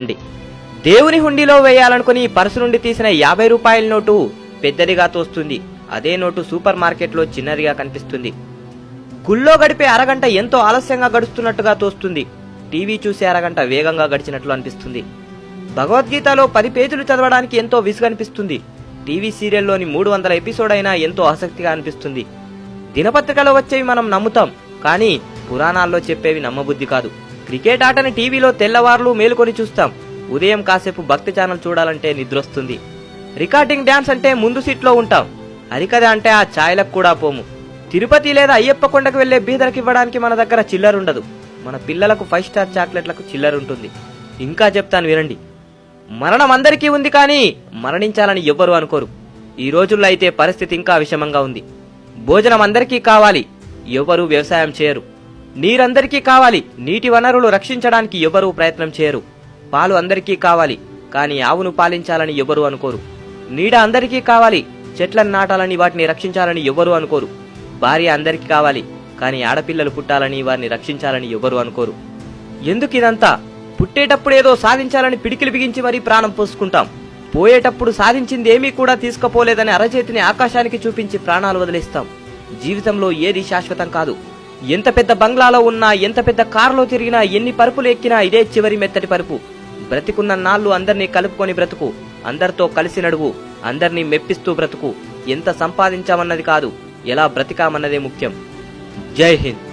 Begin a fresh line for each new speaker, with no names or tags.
ఉంది. దేవుని హుండీలో వేయాలనుకుని పర్సు నుండి తీసిన 50 రూపాయల నోటు పెద్దదిగా తోస్తుంది. అదే నోటు సూపర్ మార్కెట్లో చిన్నదిగా కనిపిస్తుంది. గుళ్ళో గడిపే అరగంట ఎంతో ఆలస్యంగా గడుస్తున్నట్టుగా తోస్తుంది. టీవీ చూసే అరగంట వేగంగా గడిచినట్లు అనిపిస్తుంది. భగవద్గీతలో 10 పేజీలు చదవడానికి ఎంతో విసుగనిపిస్తుంది. టీవీ సీరియల్లోని 300 ఎపిసోడ్ అయినా ఎంతో ఆసక్తిగా అనిపిస్తుంది. దినపత్రికలో వచ్చేవి మనం నమ్ముతాం, కానీ పురాణాల్లో చెప్పేవి నమ్మబుద్ధి కాదు. క్రికెట్ ఆటని టీవీలో తెల్లవార్లు మేలుకొని చూస్తాం. ఉదయం కాసేపు భక్తి ఛానల్ చూడాలంటే నిద్రొస్తుంది. రికార్డింగ్ డ్యాన్స్ అంటే ముందు సీట్లో ఉంటాం. హరికథ అంటే ఆ ఛాయలకు కూడా పోము. తిరుపతి లేదా అయ్యప్ప కొండకు వెళ్లే బీదలకు ఇవ్వడానికి మన దగ్గర చిల్లరుండదు. మన పిల్లలకు 5 స్టార్ చాక్లెట్లకు చిల్లరుంటుంది. ఇంకా చెప్తాను వినండి. మరణం అందరికీ ఉంది, కానీ మరణించాలని ఎవ్వరూ అనుకోరు. ఈ రోజుల్లో అయితే పరిస్థితి ఇంకా విషమంగా ఉంది. భోజనం అందరికీ కావాలి, ఎవ్వరూ వ్యవసాయం చేయరు. నీరందరికీ కావాలి, నీటి వనరులు రక్షించడానికి ఎవ్వరూ ప్రయత్నం చేయరు. పాలు అందరికీ కావాలి, కానీ ఆవును పాలించాలని ఎవ్వరూ అనుకోరు. నీడ అందరికీ కావాలి, చెట్లను నాటాలని వాటిని రక్షించాలని ఎవ్వరూ అనుకోరు. భార్య అందరికీ కావాలి, కానీ ఆడపిల్లలు పుట్టాలని వారిని రక్షించాలని ఎవ్వరూ అనుకోరు. ఎందుకు ఇదంతా? పుట్టేటప్పుడు ఏదో సాధించాలని పిడికిలు బిగించి మరీ ప్రాణం పోసుకుంటాం. పోయేటప్పుడు సాధించింది ఏమీ కూడా తీసుకుపోలేదని అరచేతిని ఆకాశానికి చూపించి ప్రాణాలు వదిలేస్తాం. జీవితంలో ఏది శాశ్వతం కాదు. ఎంత పెద్ద బంగ్లాలో ఉన్నా, ఎంత పెద్ద కారులో తిరిగినా, ఎన్ని పరుపులు ఎక్కినా ఇదే చివరి మెత్తటి పరుపు. బ్రతికున్న నాళ్ళు అందరినీ కలుపుకొని బ్రతుకు, అందరితో కలిసి నడువు, అందరినీ మెప్పిస్తూ బ్రతుకు. ఎంత సంపాదించామన్నది కాదు, ఎలా బ్రతికామన్నదే ముఖ్యం. జై హింద్.